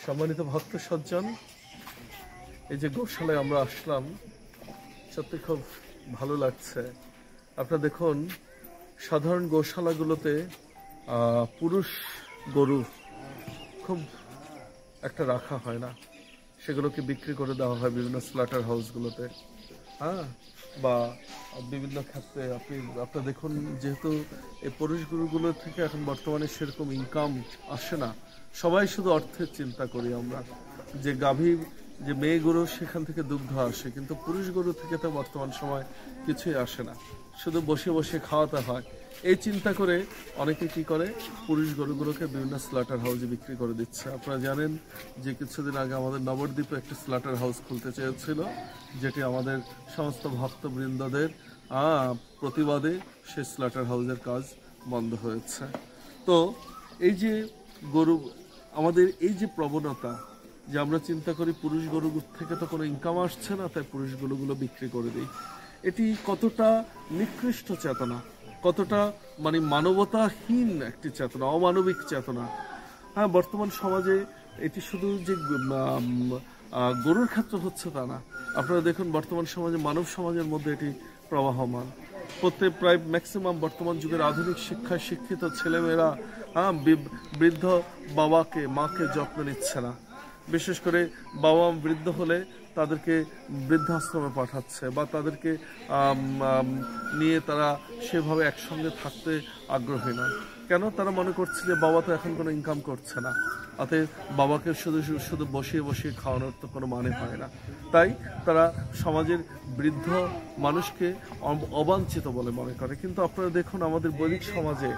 সম্মানিত ভক্ত সজ্জন, এই যে গোশালায় আমরা আসলাম, সত্যি খুব ভালো লাগছে। আপনারা দেখুন, সাধারণ গোশালাগুলোতে পুরুষ গরু খুব একটা রাখা হয় না, সেগুলোকে বিক্রি করে দেওয়া হয় বিভিন্ন স্ল্যাটার হাউসগুলোতে, বা বিভিন্ন ক্ষেত্রে। আপনারা দেখুন, যেহেতু এই পুরুষ গরুগুলো থেকে এখন বর্তমানে সেরকম ইনকাম আসে না, সবাই শুধু অর্থের চিন্তা করি আমরা। যে গাভীর যে মেয়ে গরু, সেখান থেকে দুগ্ধ আসে, কিন্তু পুরুষ গরু থেকে তো বর্তমান সময় কিছুই আসে না, শুধু বসে বসে খাওয়াতে হয়। এই চিন্তা করে অনেকে কি করে, পুরুষ গরুগুলোকে বিভিন্ন স্ল্যাটার হাউসে বিক্রি করে দিচ্ছে। আপনারা জানেন যে কিছুদিন আগে আমাদের নবদ্বীপে একটি স্ল্যাটার হাউস খুলতে চেয়েছিল, যেটি আমাদের সমস্ত ভক্তবৃন্দদের প্রতিবাদে সেই স্ল্যাটার হাউসের কাজ বন্ধ হয়েছে। তো এই যে গরু, আমাদের এই যে প্রবণতা, যে আমরা চিন্তা করি পুরুষ গরু থেকে তো কোনো ইনকাম আসছে না, তাই পুরুষ গরুগুলো বিক্রি করে দিই, এটি কতটা নিকৃষ্ট চেতনা, কতটা মানে মানবতাহীন একটি চেতনা, অমানবিক চেতনা। বর্তমান সমাজে এটি শুধু যে গরুর ক্ষেত্রে হচ্ছে তা না। আপনারা দেখুন, বর্তমান সমাজে, মানব সমাজের মধ্যে এটি প্রবাহমান। প্রায় ম্যাক্সিমাম বর্তমান যুগের আধুনিক শিক্ষায় শিক্ষিত ছেলেমেয়েরা বৃদ্ধ বাবাকে, মাকে যত্ন নিচ্ছে না। বিশেষ করে বাবা বৃদ্ধ হলে তাদেরকে বৃদ্ধাশ্রমে পাঠাচ্ছে, বা তাদেরকে নিয়ে তারা সেভাবে একসঙ্গে থাকতে আগ্রহী নয়। কেন? তারা মনে করছে যে বাবা তো এখন কোনো ইনকাম করছে না, অতএব বাবাকে শুধু বসিয়ে বসিয়ে খাওয়ানোর তো কোনো মানে হয় না। তাই তারা সমাজের বৃদ্ধ মানুষকে অবাঞ্ছিত বলে মনে করে। কিন্তু আপনারা দেখুন, আমাদের বৈদিক সমাজে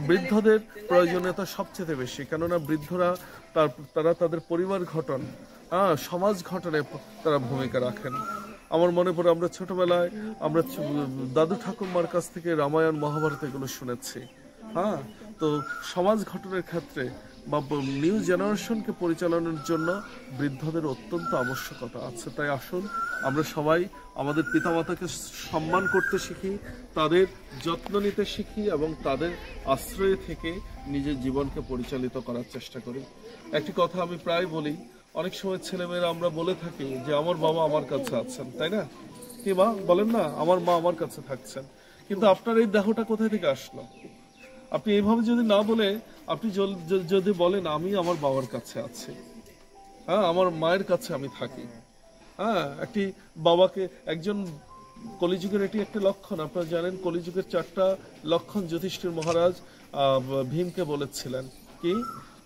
বৃদ্ধদের প্রয়োজনীয়তা সবচেয়ে বেশি, কেননা বৃদ্ধরা তারা তাদের পরিবার গঠন, সমাজ গঠনে তারা ভূমিকা রাখেন। আমার মনে পড়ে, আমরা ছোটবেলায় আমরা দাদু ঠাকুরমার কাছ থেকে রামায়ণ মহাভারত এগুলো শুনেছি। তো সমাজ গঠনের ক্ষেত্রে বা নিউ জেনারেশনকে পরিচালনার জন্য বৃদ্ধদের অত্যন্ত আবশ্যকতা আছে। তাই আসুন আমরা সবাই আমাদের পিতামাতাকে সম্মান করতে শিখি, তাদের যত্ন নিতে শিখি, এবং তাদের আশ্রয়ে থেকে নিজের জীবনকে পরিচালিত করার চেষ্টা করি। একটি কথা আমি প্রায় বলি, অনেক সময় ছেলেমেয়েরা আমরা বলে থাকি যে আমার বাবা আমার কাছে আছেন, তাই না? কি মা বলেন না, আমার মা আমার কাছে থাকছেন। কিন্তু আপনার এই দেহটা কোথায় থেকে আসলো? আপনি এইভাবে যদি না বলে আপনি যদি বলেন আমি আমার বাবার কাছে আছি, আমার মায়ের কাছে আমি থাকি। একটি বাবাকে, একজন কলিযুগের এটি একটা লক্ষণ। আপনারা জানেন, কলিযুগের 4টা লক্ষণ যুধিষ্ঠির মহারাজ ভীমকে বলেছিলেন। কি?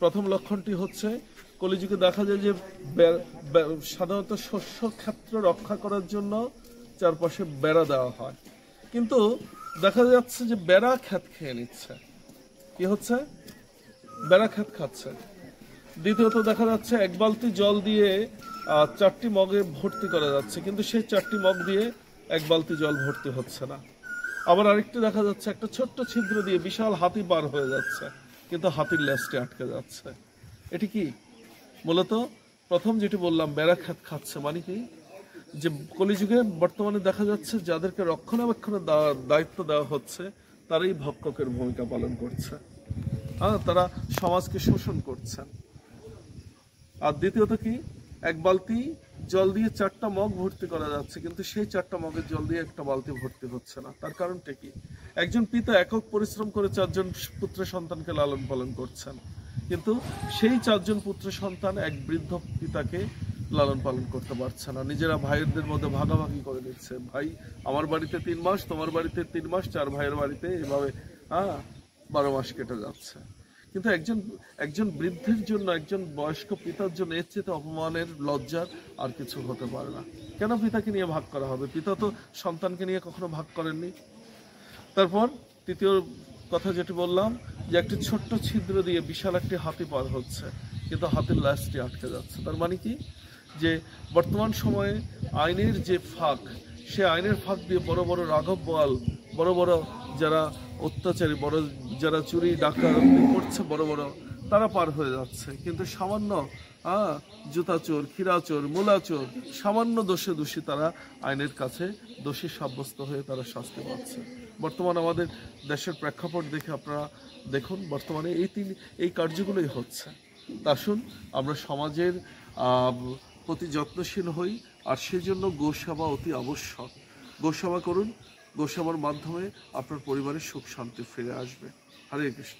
প্রথম লক্ষণটি হচ্ছে, কলিযুগে দেখা যায় যে সাধারণত শস্য ক্ষেত্র রক্ষা করার জন্য চারপাশে বেড়া দেওয়া হয়, কিন্তু দেখা যাচ্ছে যে বেড়া ক্ষেত খেয়ে নিচ্ছে। কি হচ্ছে? বেড়া ক্ষেত খাচ্ছে। দ্বিতীয়ত দেখা যাচ্ছে এক বালতি জল দিয়ে 4টি মগে ভর্তি করা যাচ্ছে, কিন্তু সেই 4টি মগ দিয়ে এক বালতি জল ভর্তি হচ্ছে না। আবার আরেকটি দেখা যাচ্ছে, একটা ছোট্ট ছিদ্র দিয়ে বিশাল হাতি পার হয়ে যাচ্ছে, কিন্তু হাতির লেজটি আটকে যাচ্ছে। এটি কি? মূলত প্রথম যেটি বললাম, বেড়া ক্ষেত খাচ্ছে। মানে কি? যে কলিযুগে বর্তমানে দেখা যাচ্ছে যাদেরকে রক্ষণাবেক্ষণের দায়িত্ব দেওয়া হচ্ছে, তারাই ভক্ষকের ভূমিকা পালন করছে। তারা সমাজকে শোষণ করছেন। আর দ্বিতীয়ত কি? এক বালতি জল দিয়ে 4টা মগ ভর্তি করা যাচ্ছে, কিন্তু সেই 4টা মগের জল দিয়ে একটা বালতি ভর্তি হচ্ছে না। তার কারণটা কি? একজন পিতা একক পরিশ্রম করে 4জন পুত্র সন্তানকে লালন পালন করছেন, কিন্তু সেই 4জন পুত্র সন্তান এক বৃদ্ধ পিতাকে লালন পালন করতে পারছে না। নিজেরা ভাইয়েরদের মধ্যে ভাগাভাগি করে নিচ্ছে। ভাই, আমার বাড়িতে 3 মাস, তোমার বাড়িতে 3 মাস, 4 ভাইয়ের বাড়িতে এভাবে 12 মাস কেটে যাচ্ছে। কিন্তু একজন বৃদ্ধের জন্য, একজন বয়স্ক পিতার জন্য এর চেয়ে অপমানের, লজ্জার আর কিছু হতে পারে না। কেন পিতাকে নিয়ে ভাগ করা হবে? পিতা তো সন্তানকে নিয়ে কখনো ভাগ করেননি। তারপর তৃতীয় কথা যেটি বললাম, যে একটি ছোট্ট ছিদ্র দিয়ে বিশাল একটি হাতি পার হচ্ছে, কিন্তু হাতির ল্যাজটি আটকে যাচ্ছে। তার মানে কি? যে বর্তমান সময়ে আইনের যে ফাঁক, সে আইনের ফাঁক দিয়ে বড় বড় রাঘব বোয়াল, বড় বড় যারা অত্যাচারী, যারা চুরি ডাকাতি করছে, বড় বড়, তারা পার হয়ে যাচ্ছে। কিন্তু সামান্য জুতা চোর, ক্ষীরা চোর, মূলা চোর, সামান্য দোষে দোষী তারা আইনের কাছে দোষী সাব্যস্ত হয়ে তারা শাস্তি পাচ্ছে। বর্তমান আমাদের দেশের প্রেক্ষাপট দেখে আপনারা দেখুন, বর্তমানে এই কার্যগুলোই হচ্ছে। তা আসুন আমরা সমাজের প্রতি যত্নশীল হই, আর সেজন্য গোসেবা অতি আবশ্যক। গোসেবা করুন, গোসেবার মাধ্যমে আপনার পরিবারের সুখ শান্তি ফিরে আসবে। হরে কৃষ্ণ।